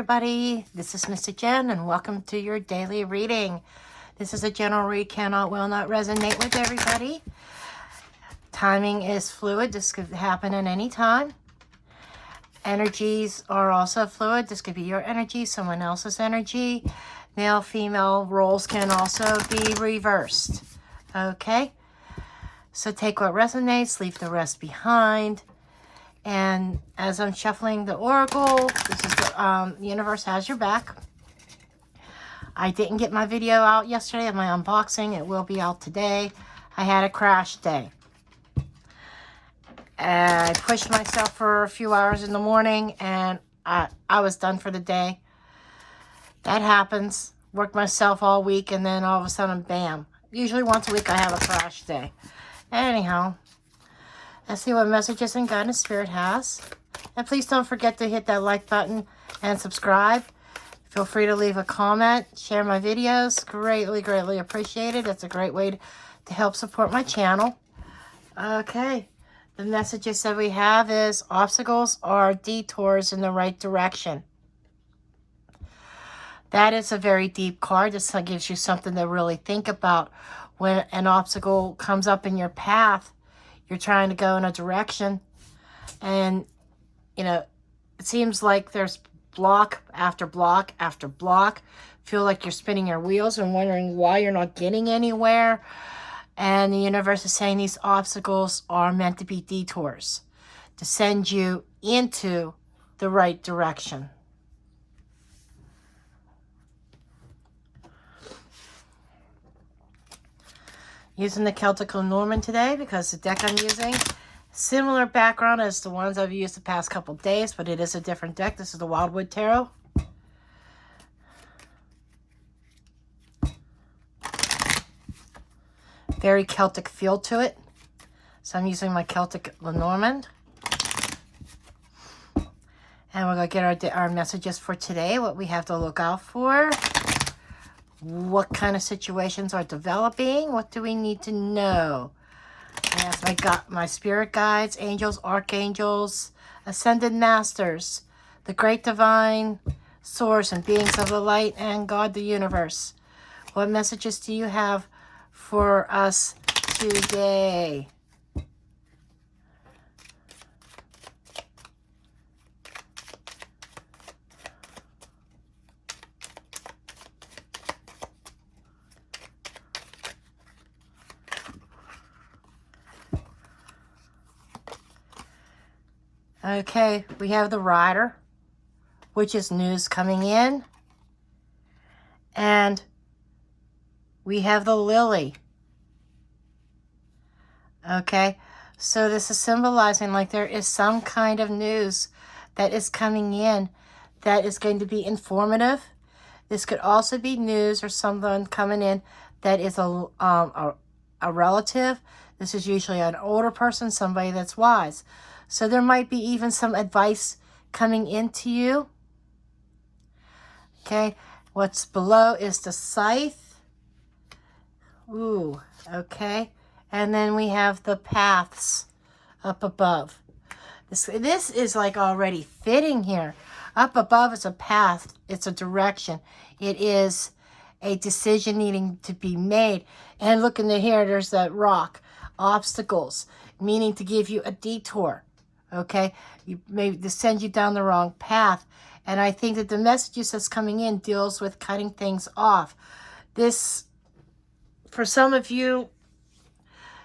everybody. This is Mr. Jen, and welcome to your daily reading. This is a general read, will not resonate with everybody. Timing is fluid. This could happen at any time. Energies are also fluid. This could be your energy, someone else's energy. Male, female roles can also be reversed. Okay? So take what resonates, leave the rest behind. And as I'm shuffling the oracle, this is the universe has your back. I didn't get my video out yesterday of my unboxing. It will be out today. I had a crash day. I pushed myself for a few hours in the morning, and I was done for the day. That happens. Worked myself all week, and then all of a sudden, bam. Usually once a week I have a crash day. Anyhow, let's see what messages and guidance spirit has. And please don't forget to hit that like button and subscribe. Feel free to leave a comment, share my videos. Greatly, greatly appreciated. That's a great way to help support my channel. Okay, the messages that we have is obstacles are detours in the right direction. That is a very deep card. This gives you something to really think about. When an obstacle comes up in your path, you're trying to go in a direction, and you know, it seems like there's block after block after block. Feel like you're spinning your wheels and wondering why you're not getting anywhere. And the universe is saying these obstacles are meant to be detours to send you into the right direction. Using the Celtic Lenormand today because the deck I'm using, similar background as the ones I've used the past couple days, but it is a different deck. This is the Wildwood Tarot. Very Celtic feel to it. So I'm using my Celtic Lenormand. And we're going to get our messages for today, what we have to look out for. What kind of situations are developing? What do we need to know? I ask my spirit guides, angels, archangels, ascended masters, the great divine source and beings of the light and God, the universe. What messages do you have for us today? Okay, we have the Rider, which is news coming in. And we have the Lily. Okay, so this is symbolizing like there is some kind of news that is coming in that is going to be informative. This could also be news or someone coming in that is a relative. This is usually an older person, somebody that's wise. So there might be even some advice coming into you. Okay, what's below is the Scythe. Ooh, okay. And then we have the Paths up above. This is like already fitting here. Up above is a path. It's a direction. It is a decision needing to be made. And look in here, there's that rock. Obstacles, meaning to give you a detour. Okay, you maybe send you down the wrong path. And I think that the messages that's coming in deals with cutting things off. This, for some of you,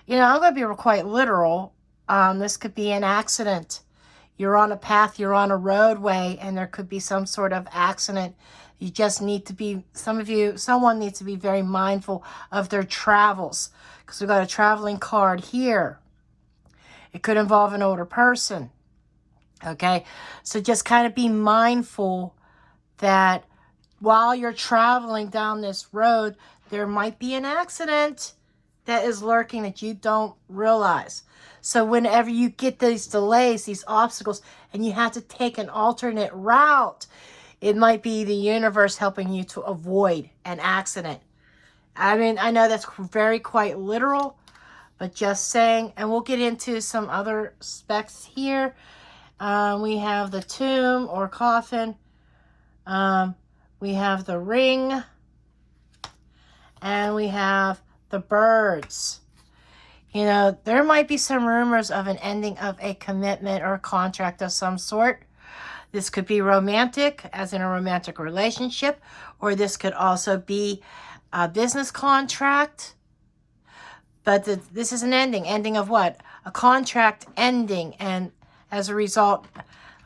I'm going to be quite literal. This could be an accident. You're on a path, you're on a roadway, and there could be some sort of accident. You just need to be, someone needs to be very mindful of their travels. Because we've got a traveling card here. It could involve an older person, okay? So just kind of be mindful that while you're traveling down this road, there might be an accident that is lurking that you don't realize. So whenever you get these delays, these obstacles, and you have to take an alternate route, it might be the universe helping you to avoid an accident. I mean, I know that's quite literal, but just saying, and we'll get into some other specs here. We have the tomb or coffin, We have the ring, and we have the birds. You know, there might be some rumors of an ending of a commitment or a contract of some sort. This could be romantic, as in a romantic relationship, or this could also be a business contract. But this is an ending of what? A contract ending, and as a result,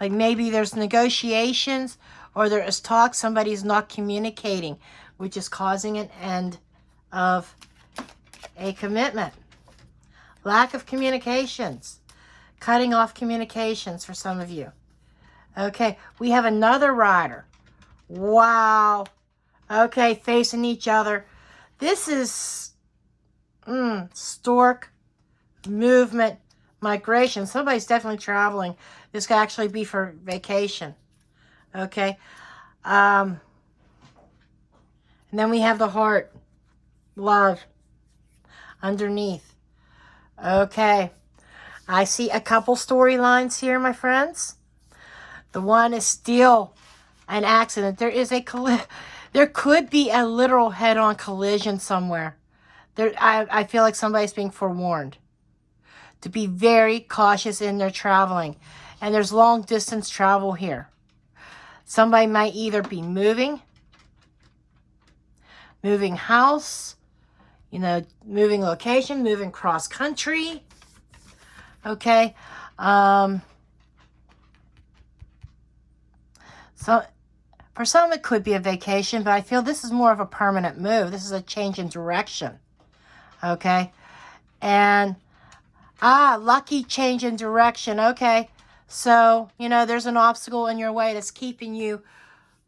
like maybe there's negotiations or there is talk, somebody's not communicating, which is causing an end of a commitment. Lack of communications, cutting off communications for some of you. Okay, we have another rider. Wow. Okay, facing each other. This is stork, movement, migration. Somebody's definitely traveling. This could actually be for vacation. Okay. And then we have the heart, love, underneath. Okay. I see a couple storylines here, my friends. The one is still an accident. There is there could be a literal head-on collision somewhere. I feel like somebody's being forewarned to be very cautious in their traveling. And there's long distance travel here. Somebody might either be moving house, you know, moving location, moving cross country. Okay. So for some it could be a vacation, but I feel this is more of a permanent move. This is a change in direction. Okay. And lucky change in direction. Okay. So, you know, there's an obstacle in your way that's keeping you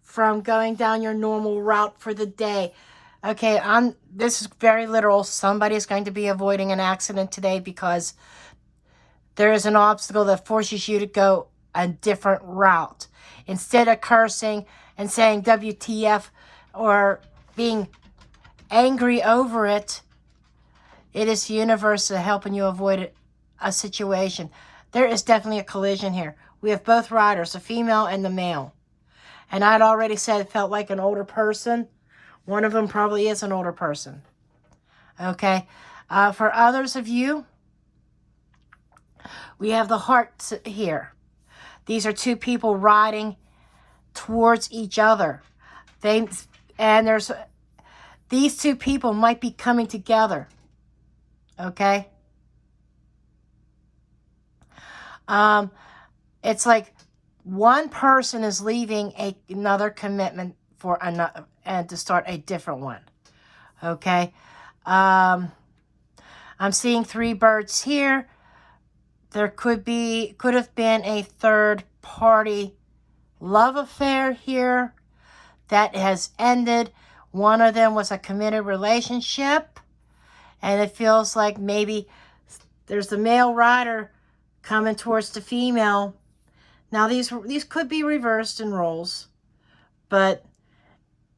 from going down your normal route for the day. Okay, this is very literal. Somebody is going to be avoiding an accident today because there is an obstacle that forces you to go a different route. Instead of cursing and saying WTF or being angry over it, it is the universe helping you avoid a situation. There is definitely a collision here. We have both riders, the female and the male. And I'd already said it felt like an older person. One of them probably is an older person. Okay. For others of you, we have the heart here. These are two people riding towards each other. These two people might be coming together. Okay. It's like one person is leaving another commitment for another and to start a different one. Okay. I'm seeing 3 birds here. There could have been a third party love affair here that has ended. One of them was a committed relationship, and it feels like maybe there's the male rider coming towards the female. Now these could be reversed in roles, but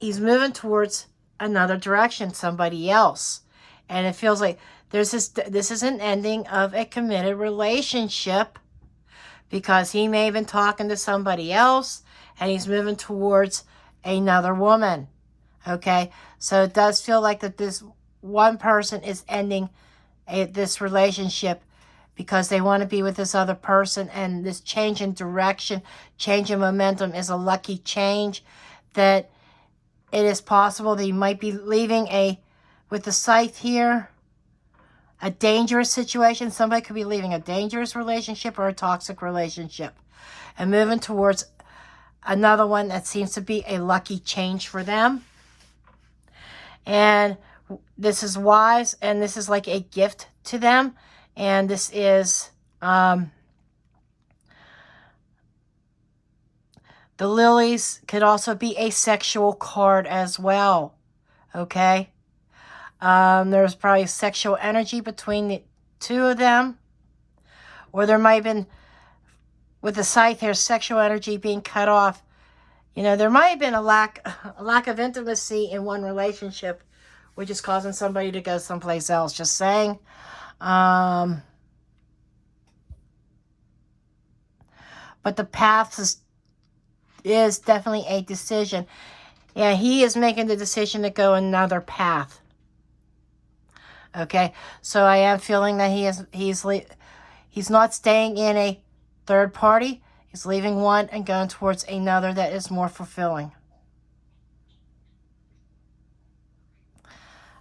he's moving towards another direction, somebody else. And it feels like this is an ending of a committed relationship because he may have been talking to somebody else and he's moving towards another woman. Okay, so it does feel like that this one person is ending this relationship because they want to be with this other person, and this change in direction, change in momentum is a lucky change. That it is possible that you might be leaving with the scythe here, a dangerous situation. Somebody could be leaving a dangerous relationship or a toxic relationship and moving towards another one that seems to be a lucky change for them. And this is wise, and this is like a gift to them. And this is the lilies could also be a sexual card as well. Okay. There's probably sexual energy between the two of them. Or there might have been, with the scythe here, sexual energy being cut off. You know, there might have been a lack of intimacy in one relationship, which is causing somebody to go someplace else. Just saying. But the path is definitely a decision. Yeah, he is making the decision to go another path. Okay, so I am feeling that he's not staying in a third party. He's leaving one and going towards another that is more fulfilling.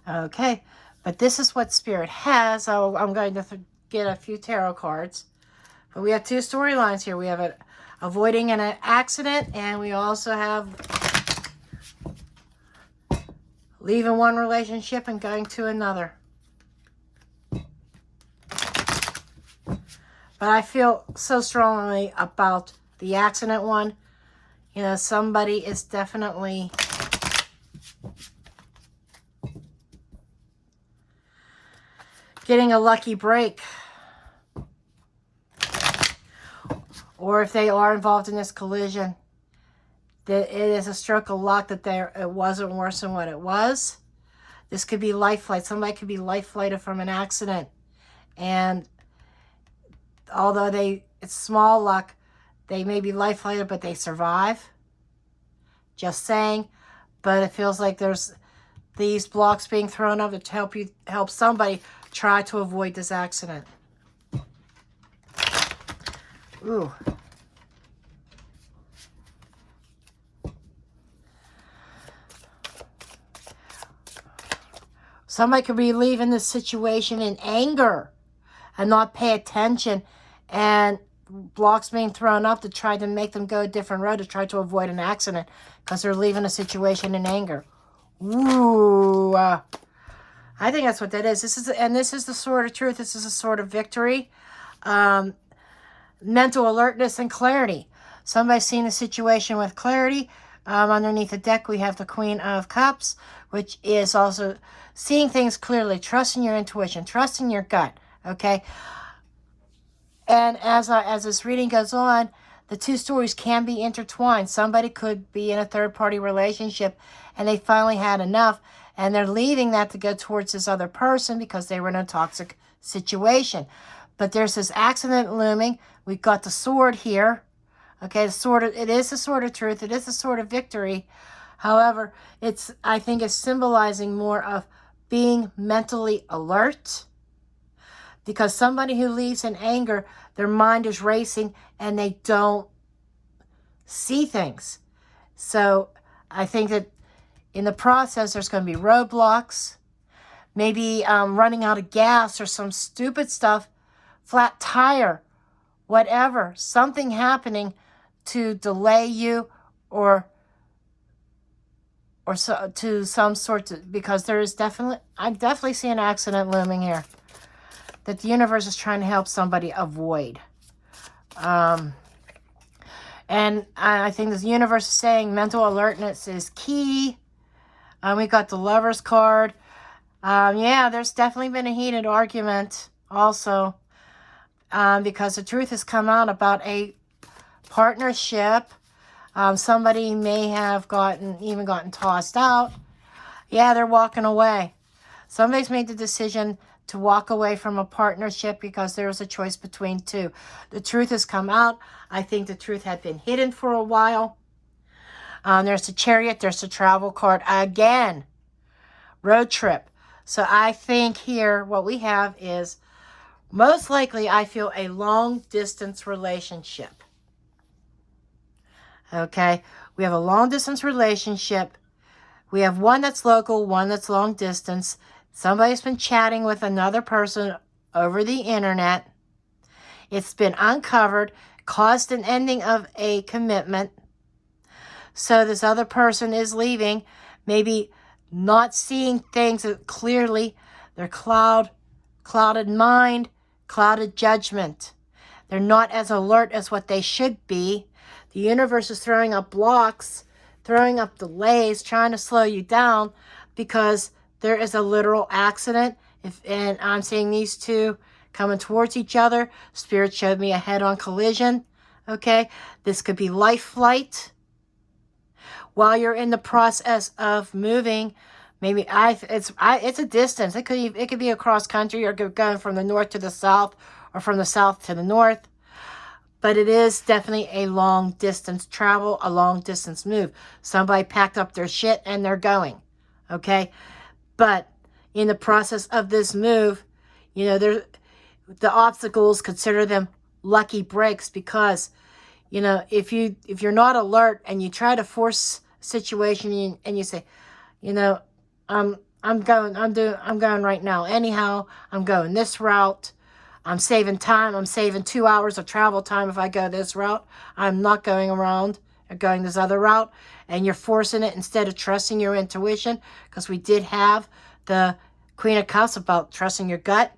Okay, but this is what Spirit has. So I'm going to get a few tarot cards. But we have two storylines here. We have avoiding an accident, and we also have leaving one relationship and going to another. But I feel so strongly about the accident one. You know, somebody is definitely getting a lucky break. Or if they are involved in this collision, that it is a stroke of luck that it wasn't worse than what it was. This could be life flight. Somebody could be life flighted from an accident. And although it's small luck, they may be life flighted, but they survive. Just saying. But it feels like there's these blocks being thrown up to help somebody try to avoid this accident. Ooh. Somebody could be leaving this situation in anger and not pay attention, and blocks being thrown up to try to make them go a different road to try to avoid an accident because they're leaving a situation in anger. Ooh. I think that's what that is. This is the sword of truth. This is a sword of victory. Mental alertness and clarity. Somebody's seeing the situation with clarity. Underneath the deck, we have the Queen of Cups, which is also seeing things clearly, trusting your intuition, trusting your gut, okay? And as this reading goes on, the two stories can be intertwined. Somebody could be in a third-party relationship, and they finally had enough, and they're leaving that to go towards this other person because they were in a toxic situation. But there's this accident looming. We've got the sword here. Okay, it is the sword of truth. It is the sword of victory. However, I think it's symbolizing more of being mentally alert. Because somebody who leaves in anger, their mind is racing and they don't see things. So I think that in the process, there's going to be roadblocks, maybe running out of gas or some stupid stuff, flat tire, whatever, something happening to delay you or so, to some sort of, because I'm definitely seeing an accident looming here that the universe is trying to help somebody avoid. And I think the universe is saying mental alertness is key. We got the Lover's card. Yeah, there's definitely been a heated argument also because the truth has come out about a partnership. Somebody may have even gotten tossed out. Yeah, they're walking away. Somebody's made the decision to walk away from a partnership because there was a choice between two. The truth has come out. I think the truth had been hidden for a while. There's the Chariot. There's the Travel card. Again, road trip. So I think here what we have is most likely I feel a long distance relationship. Okay, we have a long distance relationship. We have one that's local, one that's long distance. Somebody's been chatting with another person over the internet. It's been uncovered, caused an ending of a commitment. So this other person is leaving, maybe not seeing things clearly. They're clouded mind, clouded judgment. They're not as alert as what they should be. The universe is throwing up blocks, throwing up delays, trying to slow you down because there is a literal accident. And I'm seeing these two coming towards each other. Spirit showed me a head-on collision. Okay, this could be life flight. While you're in the process of moving, maybe it's a distance. It could be across country or going from the north to the south or from the south to the north. But it is definitely a long distance travel, a long distance move. Somebody packed up their shit and they're going. Okay? But in the process of this move, you know, the obstacles, consider them lucky breaks, because, you know, if you're not alert and you try to force a situation and you say, you know, I'm going right now. Anyhow, I'm going this route. I'm saving time. I'm saving 2 hours of travel time if I go this route. I'm not going around or going this other route. And you're forcing it instead of trusting your intuition, because we did have the Queen of Cups about trusting your gut.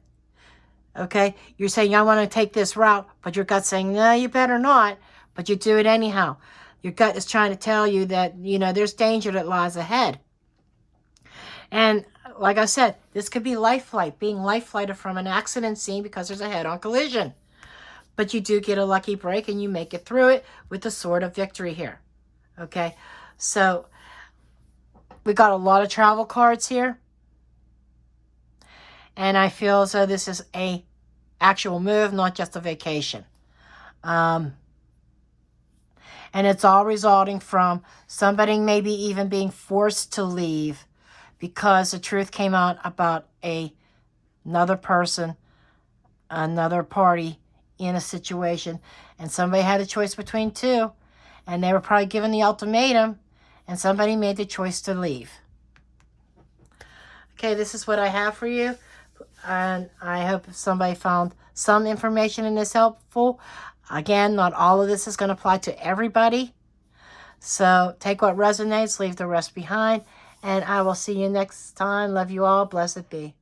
Okay? You're saying, I want to take this route, but your gut's saying, no, you better not. But you do it anyhow. Your gut is trying to tell you that, you know, there's danger that lies ahead. And like I said, this could be life flight, being life flighted from an accident scene because there's a head-on collision. But you do get a lucky break and you make it through it with the sword of victory here. Okay, so we got a lot of travel cards here. And I feel as though this is a actual move, not just a vacation. And it's all resulting from somebody maybe even being forced to leave because the truth came out about another person, another party in a situation, and somebody had a choice between two, and they were probably given the ultimatum, and somebody made the choice to leave. Okay, this is what I have for you, and I hope somebody found some information in this helpful. Again, not all of this is going to apply to everybody, so take what resonates, leave the rest behind. And I will see you next time. Love you all. Blessed be.